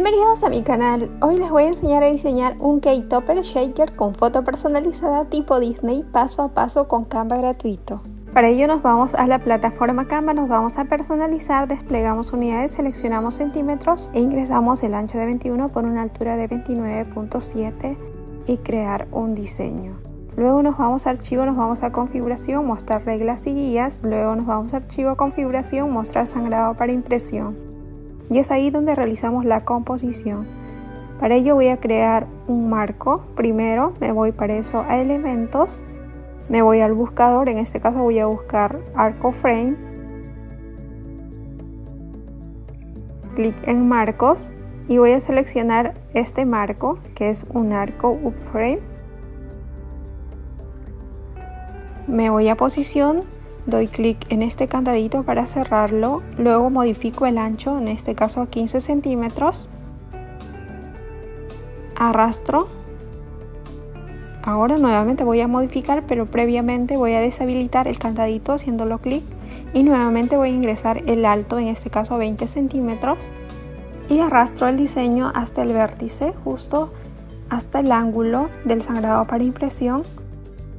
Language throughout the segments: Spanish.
Bienvenidos a mi canal. Hoy les voy a enseñar a diseñar un cake topper shaker con foto personalizada tipo Disney paso a paso con Canva gratuito. Para ello nos vamos a la plataforma Canva, nos vamos a personalizar, desplegamos unidades, seleccionamos centímetros e ingresamos el ancho de 21 por una altura de 29.7 y crear un diseño. Luego nos vamos a archivo, nos vamos a configuración, mostrar reglas y guías. Luego nos vamos a archivo, configuración, mostrar sangrado para impresión. Y es ahí donde realizamos la composición. Para ello voy a crear un marco. Primero me voy para eso a elementos. Me voy al buscador, en este caso voy a buscar arco frame. Clic en marcos y voy a seleccionar este marco que es un arco upframe. Me voy a posición, doy clic en este candadito para cerrarlo, luego modifico el ancho, en este caso a 15 centímetros, arrastro. Ahora nuevamente voy a modificar, pero previamente voy a deshabilitar el candadito haciéndolo clic y nuevamente voy a ingresar el alto, en este caso a 20 centímetros, y arrastro el diseño hasta el vértice, justo hasta el ángulo del sangrado para impresión.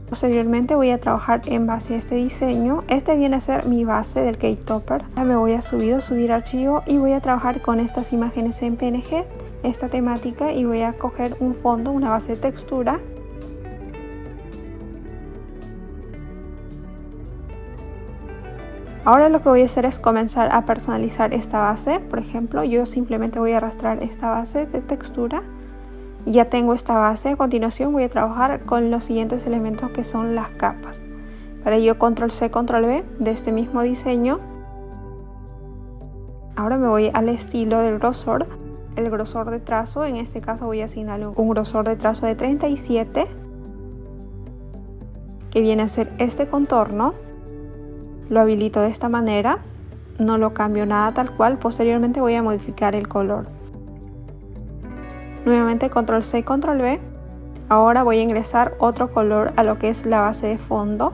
Posteriormente voy a trabajar en base a este diseño. Este viene a ser mi base del cake topper. Me voy a subir archivo y voy a trabajar con estas imágenes en PNG, esta temática, y voy a coger un fondo, una base de textura. Ahora lo que voy a hacer es comenzar a personalizar esta base. Por ejemplo, yo simplemente voy a arrastrar esta base de textura. Ya tengo esta base. A continuación voy a trabajar con los siguientes elementos que son las capas. Para ello control C, control V de este mismo diseño. Ahora me voy al estilo del grosor. El grosor de trazo, en este caso voy a asignarle un grosor de trazo de 37, que viene a ser este contorno. Lo habilito de esta manera, no lo cambio nada tal cual. Posteriormente voy a modificar el color. Nuevamente control C, control V. Ahora voy a ingresar otro color a lo que es la base de fondo.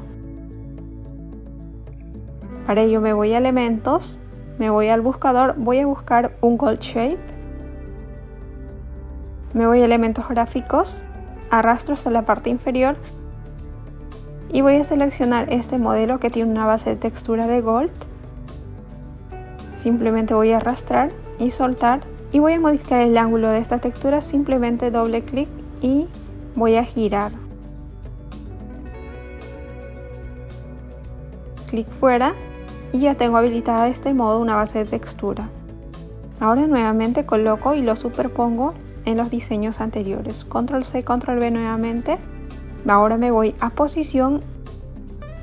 Para ello me voy a elementos, me voy al buscador, voy a buscar un gold shape. Me voy a elementos gráficos, arrastro hasta la parte inferior y voy a seleccionar este modelo que tiene una base de textura de gold. Simplemente voy a arrastrar y soltar. Y voy a modificar el ángulo de esta textura, simplemente doble clic y voy a girar. Clic fuera y ya tengo habilitada de este modo una base de textura. Ahora nuevamente coloco y lo superpongo en los diseños anteriores. Control C, control V nuevamente. Ahora me voy a posición,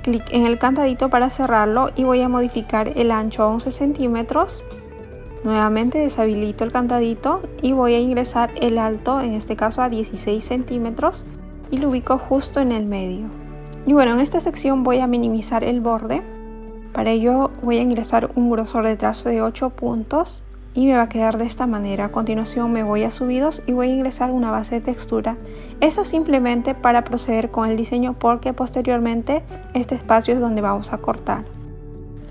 clic en el candadito para cerrarlo y voy a modificar el ancho a 11 centímetros. Nuevamente deshabilito el candadito y voy a ingresar el alto, en este caso a 16 centímetros, y lo ubico justo en el medio. Y bueno, en esta sección voy a minimizar el borde. Para ello voy a ingresar un grosor de trazo de 8 puntos y me va a quedar de esta manera. A continuación me voy a subidos y voy a ingresar una base de textura. Esa simplemente para proceder con el diseño, porque posteriormente este espacio es donde vamos a cortar.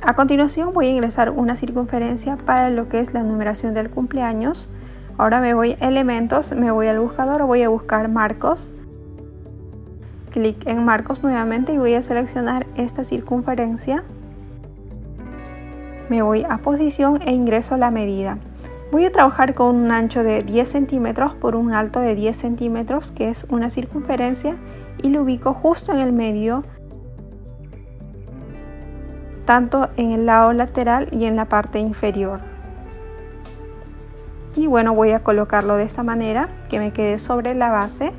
A continuación voy a ingresar una circunferencia para lo que es la numeración del cumpleaños. Ahora me voy a elementos, me voy al buscador, voy a buscar marcos. Clic en marcos nuevamente y voy a seleccionar esta circunferencia. Me voy a posición e ingreso la medida. Voy a trabajar con un ancho de 10 centímetros por un alto de 10 centímetros, que es una circunferencia, y lo ubico justo en el medio, tanto en el lado lateral y en la parte inferior. Y bueno, voy a colocarlo de esta manera, que me quede sobre la base,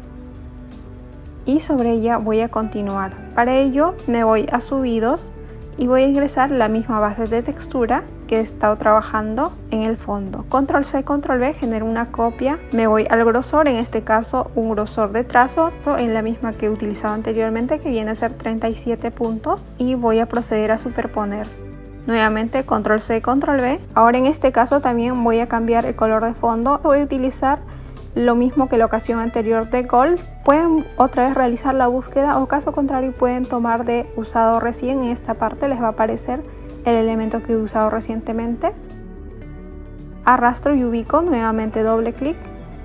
y sobre ella voy a continuar. Para ello me voy a subidos y voy a ingresar la misma base de textura que he estado trabajando en el fondo. Control C, control V, genero una copia. Me voy al grosor, en este caso un grosor de trazo en la misma que he utilizado anteriormente, que viene a ser 37 puntos, y voy a proceder a superponer. Nuevamente control C, control V. Ahora en este caso también voy a cambiar el color de fondo. Voy a utilizar lo mismo que la ocasión anterior de gold. Pueden otra vez realizar la búsqueda, o caso contrario pueden tomar de usado recién. En esta parte les va a aparecer el elemento que he usado recientemente. arrastro y ubico, nuevamente doble clic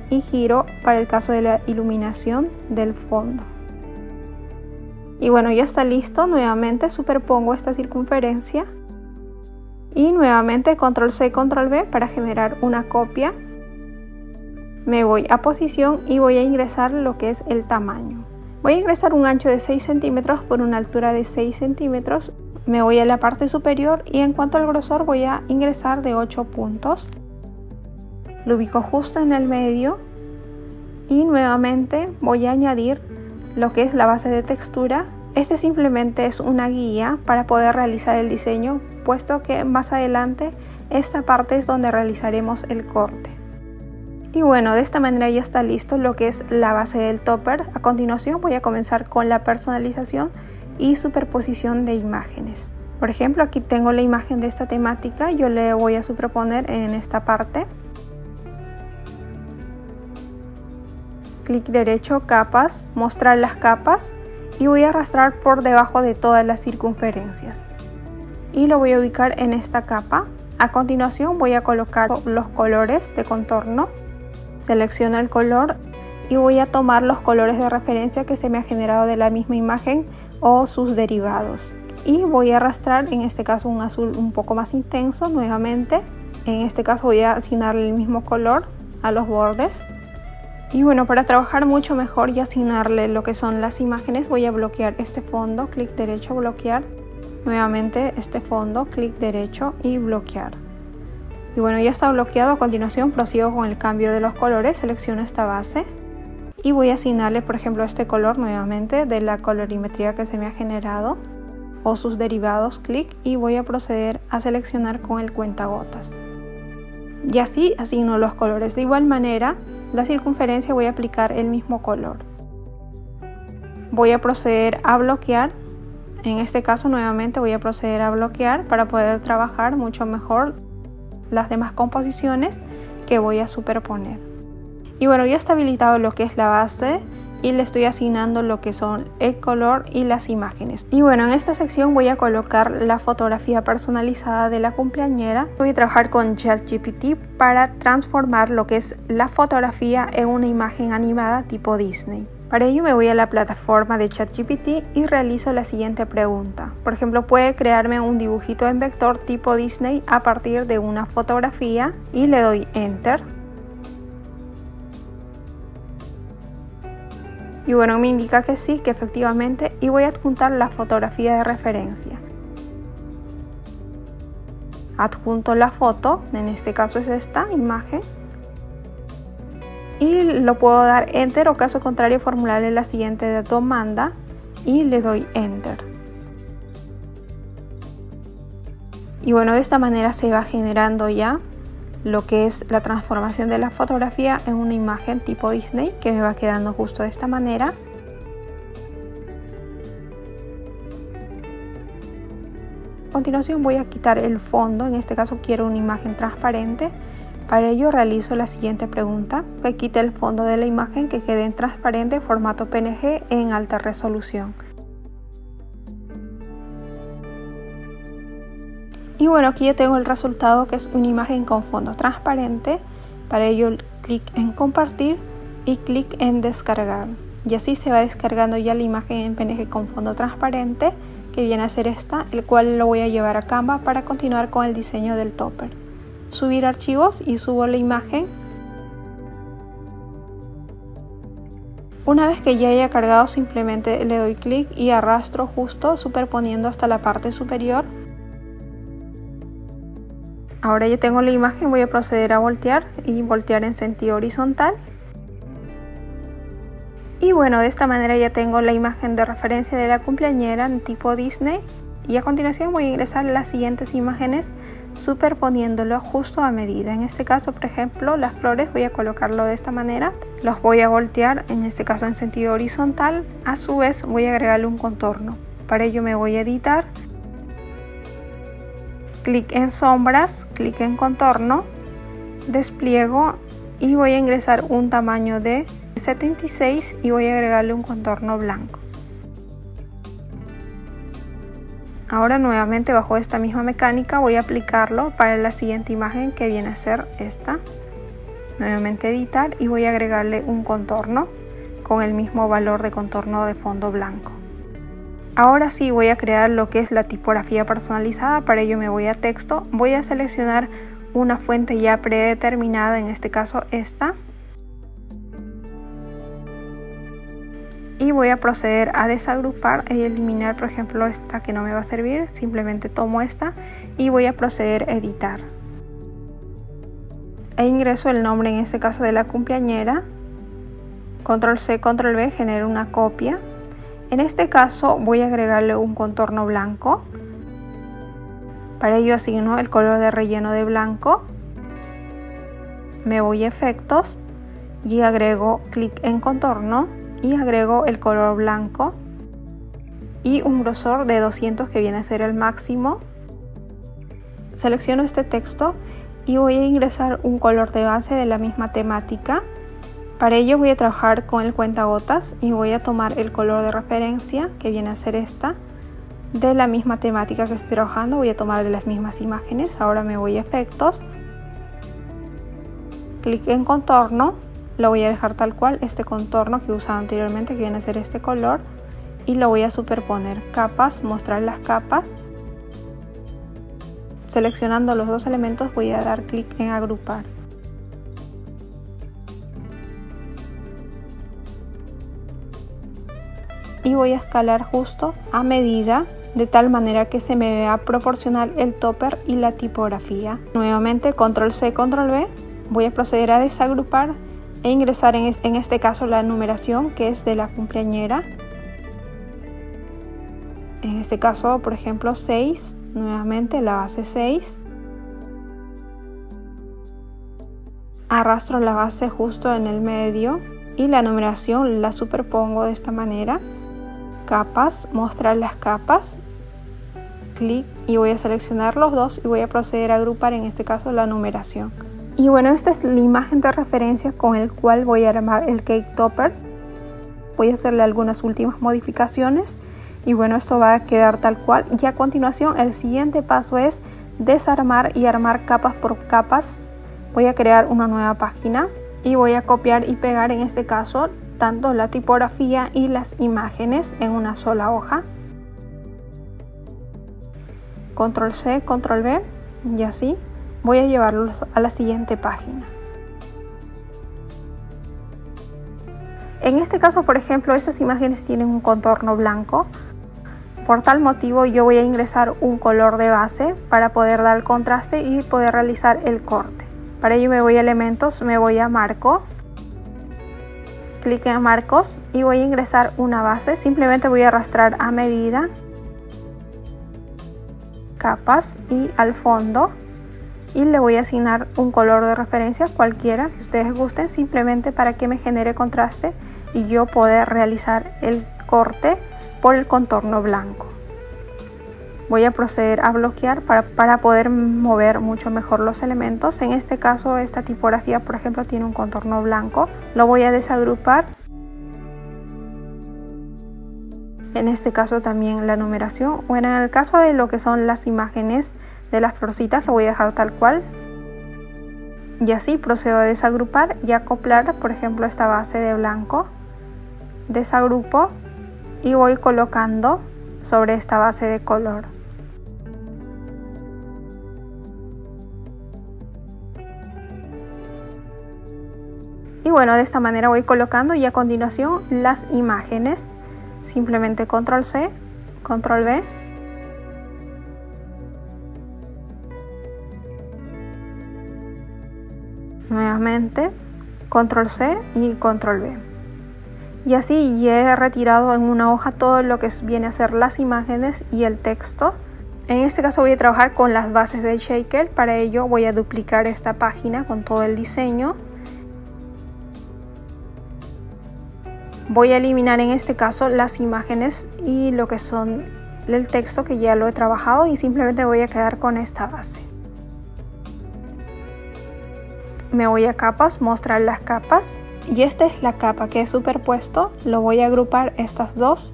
y giro para el caso de la iluminación del fondo. Y bueno, ya está listo. Nuevamente superpongo esta circunferencia y nuevamente control C, control V para generar una copia. Me voy a posición y voy a ingresar lo que es el tamaño. Voy a ingresar un ancho de 6 centímetros por una altura de 6 centímetros. Me voy a la parte superior y en cuanto al grosor voy a ingresar de 8 puntos. Lo ubico justo en el medio y nuevamente voy a añadir lo que es la base de textura. Este simplemente es una guía para poder realizar el diseño, puesto que más adelante esta parte es donde realizaremos el corte. Y bueno, de esta manera ya está listo lo que es la base del topper. A continuación voy a comenzar con la personalización y superposición de imágenes. Por ejemplo, aquí tengo la imagen de esta temática, yo le voy a superponer en esta parte. Clic derecho, capas, mostrar las capas y voy a arrastrar por debajo de todas las circunferencias. Y lo voy a ubicar en esta capa. A continuación voy a colocar los colores de contorno. Selecciono el color y voy a tomar los colores de referencia que se me ha generado de la misma imagen o sus derivados. Y voy a arrastrar, en este caso un azul un poco más intenso nuevamente. En este caso voy a asignarle el mismo color a los bordes. Y bueno, para trabajar mucho mejor y asignarle lo que son las imágenes, voy a bloquear este fondo, clic derecho, bloquear. Nuevamente este fondo, clic derecho y bloquear. Y bueno, ya está bloqueado. A continuación prosigo con el cambio de los colores, selecciono esta base y voy a asignarle, por ejemplo, este color nuevamente de la colorimetría que se me ha generado o sus derivados, clic, y voy a proceder a seleccionar con el cuentagotas. Y así asigno los colores. De igual manera, la circunferencia voy a aplicar el mismo color. Voy a proceder a bloquear. En este caso nuevamente voy a proceder a bloquear para poder trabajar mucho mejor las demás composiciones que voy a superponer. Y bueno, ya está habilitado lo que es la base y le estoy asignando lo que son el color y las imágenes. Y bueno, en esta sección voy a colocar la fotografía personalizada de la cumpleañera. Voy a trabajar con ChatGPT para transformar lo que es la fotografía en una imagen animada tipo Disney. Para ello me voy a la plataforma de ChatGPT y realizo la siguiente pregunta. Por ejemplo, puede crearme un dibujito en vector tipo Disney a partir de una fotografía y le doy Enter. Y bueno, me indica que sí, que efectivamente, y voy a adjuntar la fotografía de referencia. Adjunto la foto, en este caso es esta imagen. Y lo puedo dar Enter o caso contrario formularle la siguiente demanda y le doy Enter. Y bueno, de esta manera se va generando ya lo que es la transformación de la fotografía en una imagen tipo Disney que me va quedando justo de esta manera. A continuación voy a quitar el fondo, en este caso quiero una imagen transparente. Para ello realizo la siguiente pregunta, que quite el fondo de la imagen, que quede en transparente formato PNG en alta resolución. Y bueno, aquí ya tengo el resultado, que es una imagen con fondo transparente. Para ello clic en compartir y clic en descargar. Y así se va descargando ya la imagen en PNG con fondo transparente, que viene a ser esta, el cual lo voy a llevar a Canva para continuar con el diseño del topper. Subir archivos y subo la imagen. Una vez que ya haya cargado, simplemente le doy clic y arrastro justo superponiendo hasta la parte superior. Ahora ya tengo la imagen, voy a proceder a voltear y voltear en sentido horizontal. Y bueno, de esta manera ya tengo la imagen de referencia de la cumpleañera en tipo Disney. Y a continuación voy a ingresar las siguientes imágenes superponiéndolo justo a medida. En este caso, por ejemplo, las flores voy a colocarlo de esta manera. Los voy a voltear, en este caso en sentido horizontal. A su vez voy a agregarle un contorno. Para ello me voy a editar. Clic en sombras, clic en contorno, despliego y voy a ingresar un tamaño de 76 y voy a agregarle un contorno blanco. Ahora nuevamente bajo esta misma mecánica voy a aplicarlo para la siguiente imagen, que viene a ser esta. Nuevamente editar y voy a agregarle un contorno con el mismo valor de contorno de fondo blanco. Ahora sí voy a crear lo que es la tipografía personalizada. Para ello me voy a texto, voy a seleccionar una fuente ya predeterminada, en este caso esta, y voy a proceder a desagrupar y eliminar, por ejemplo, esta que no me va a servir. Simplemente tomo esta y voy a proceder a editar e ingreso el nombre, en este caso de la cumpleañera. Control C, Control V, genero una copia. En este caso voy a agregarle un contorno blanco. Para ello asigno el color de relleno de blanco. Me voy a efectos y agrego clic en contorno y agrego el color blanco y un grosor de 200, que viene a ser el máximo. Selecciono este texto y voy a ingresar un color de base de la misma temática. Para ello voy a trabajar con el cuentagotas y voy a tomar el color de referencia, que viene a ser esta, de la misma temática que estoy trabajando. Voy a tomar de las mismas imágenes. Ahora me voy a efectos, clic en contorno, lo voy a dejar tal cual, este contorno que usaba anteriormente, que viene a ser este color, y lo voy a superponer. Capas, mostrar las capas. Seleccionando los dos elementos voy a dar clic en agrupar. Y voy a escalar justo a medida, de tal manera que se me vea proporcional el topper y la tipografía. Nuevamente Control C, Control V, voy a proceder a desagrupar e ingresar en este caso la numeración, que es de la cumpleañera. En este caso, por ejemplo, 6, nuevamente la base 6. Arrastro la base justo en el medio y la numeración la superpongo de esta manera. Capas, mostrar las capas, clic y voy a seleccionar los dos y voy a proceder a agrupar, en este caso, la numeración. Y bueno, esta es la imagen de referencia con el cual voy a armar el cake topper. Voy a hacerle algunas últimas modificaciones y bueno, esto va a quedar tal cual. Y a continuación el siguiente paso es desarmar y armar capas por capas. Voy a crear una nueva página y voy a copiar y pegar, en este caso, tanto la tipografía y las imágenes en una sola hoja. Control C, Control V y así voy a llevarlos a la siguiente página. En este caso, por ejemplo, estas imágenes tienen un contorno blanco. Por tal motivo yo voy a ingresar un color de base para poder dar el contraste y poder realizar el corte. Para ello me voy a elementos, me voy a marco, clic en marcos y voy a ingresar una base. Simplemente voy a arrastrar a medida, capas y al fondo, y le voy a asignar un color de referencia, cualquiera que ustedes gusten, simplemente para que me genere contraste y yo poder realizar el corte por el contorno blanco. Voy a proceder a bloquear para poder mover mucho mejor los elementos. En este caso, esta tipografía, por ejemplo, tiene un contorno blanco. Lo voy a desagrupar. En este caso también la numeración. Bueno, en el caso de lo que son las imágenes de las florcitas, lo voy a dejar tal cual. Y así procedo a desagrupar y acoplar, por ejemplo, esta base de blanco. Desagrupo y voy colocando sobre esta base de color. Y bueno, de esta manera voy colocando y a continuación las imágenes. Simplemente Control C, Control V. Nuevamente Control C y Control V. Y así ya he retirado en una hoja todo lo que viene a ser las imágenes y el texto. En este caso voy a trabajar con las bases de Shaker. Para ello voy a duplicar esta página con todo el diseño. Voy a eliminar en este caso las imágenes y lo que son el texto, que ya lo he trabajado, y simplemente voy a quedar con esta base. Me voy a capas, mostrar las capas. Y esta es la capa que he superpuesto. Lo voy a agrupar estas dos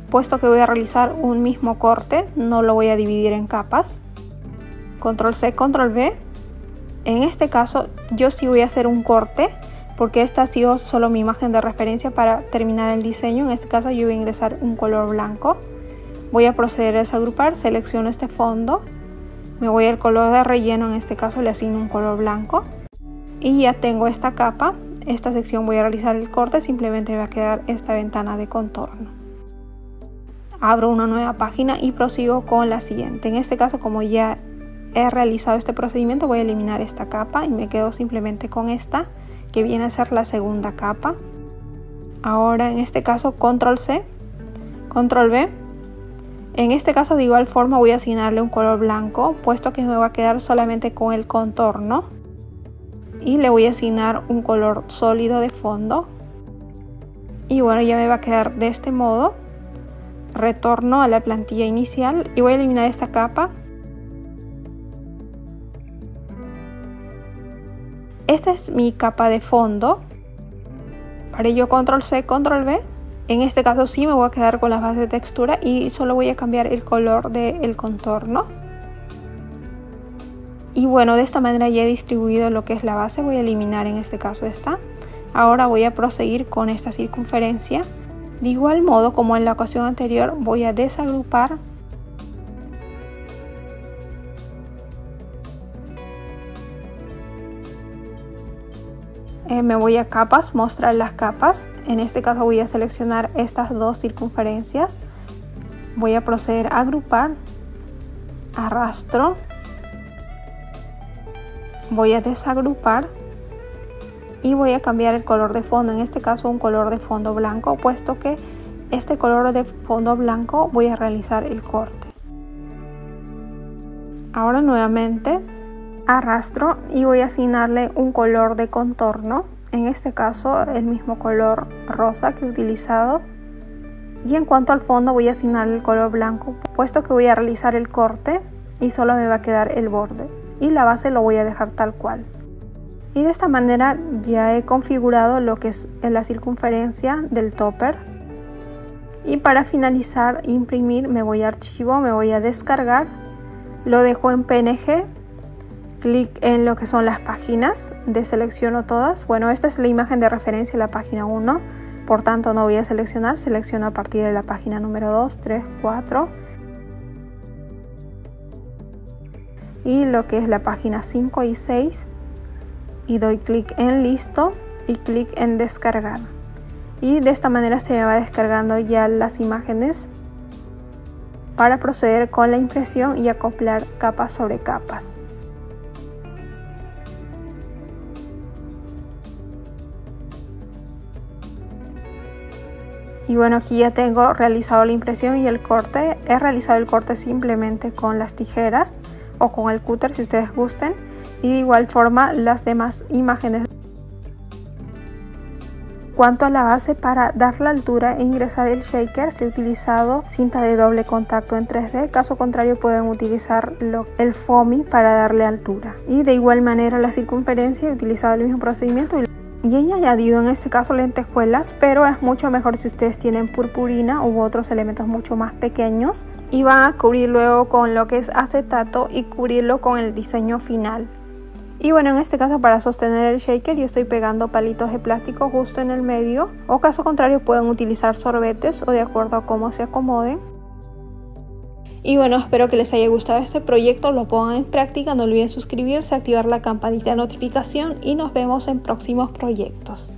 puesto que voy a realizar un mismo corte, no lo voy a dividir en capas. Control C, Control V. En este caso yo sí voy a hacer un corte, porque esta ha sido solo mi imagen de referencia para terminar el diseño. En este caso yo voy a ingresar un color blanco. Voy a proceder a desagrupar, selecciono este fondo, me voy al color de relleno, en este caso le asigno un color blanco. Y ya tengo esta capa, esta sección voy a realizar el corte, simplemente me va a quedar esta ventana de contorno. Abro una nueva página y prosigo con la siguiente. En este caso, como ya he realizado este procedimiento, voy a eliminar esta capa y me quedo simplemente con esta, que viene a ser la segunda capa. Ahora en este caso Control C, Control V. En este caso de igual forma voy a asignarle un color blanco, puesto que me va a quedar solamente con el contorno. Y le voy a asignar un color sólido de fondo. Y bueno, ya me va a quedar de este modo. Retorno a la plantilla inicial y voy a eliminar esta capa. Esta es mi capa de fondo. Para ello Control C, Control V. En este caso sí me voy a quedar con las bases de textura y solo voy a cambiar el color del contorno. Y bueno, de esta manera ya he distribuido lo que es la base. Voy a eliminar en este caso esta. Ahora voy a proseguir con esta circunferencia. De igual modo como en la ocasión anterior, voy a desagrupar. Me voy a capas, mostrar las capas. En este caso voy a seleccionar estas dos circunferencias. Voy a proceder a agrupar. Arrastro. Voy a desagrupar. Y voy a cambiar el color de fondo. En este caso un color de fondo blanco, puesto que este color de fondo blanco voy a realizar el corte. Ahora nuevamente arrastro y voy a asignarle un color de contorno, en este caso el mismo color rosa que he utilizado. Y en cuanto al fondo voy a asignarle el color blanco, puesto que voy a realizar el corte y solo me va a quedar el borde, y la base lo voy a dejar tal cual. Y de esta manera ya he configurado lo que es la circunferencia del topper. Y para finalizar, imprimir, me voy a archivo, me voy a descargar, lo dejo en PNG. Clic en lo que son las páginas, deselecciono todas. Bueno, esta es la imagen de referencia de la página 1, por tanto no voy a seleccionar, selecciono a partir de la página número 2, 3, 4 y lo que es la página 5 y 6, y doy clic en listo y clic en descargar. Y de esta manera se me va descargando ya las imágenes para proceder con la impresión y acoplar capas sobre capas. Y bueno, aquí ya tengo realizado la impresión y el corte. He realizado el corte simplemente con las tijeras o con el cúter si ustedes gusten. Y de igual forma las demás imágenes. Cuanto a la base, para dar la altura e ingresar el shaker se ha utilizado cinta de doble contacto en 3D. Caso contrario pueden utilizar el foamy para darle altura. Y de igual manera la circunferencia he utilizado el mismo procedimiento. Y he añadido en este caso lentejuelas, pero es mucho mejor si ustedes tienen purpurina u otros elementos mucho más pequeños. Y van a cubrir luego con lo que es acetato y cubrirlo con el diseño final. Y bueno, en este caso para sostener el shaker yo estoy pegando palitos de plástico justo en el medio. O caso contrario pueden utilizar sorbetes o de acuerdo a cómo se acomoden. Y bueno, espero que les haya gustado este proyecto, lo pongan en práctica, no olviden suscribirse, activar la campanita de notificación y nos vemos en próximos proyectos.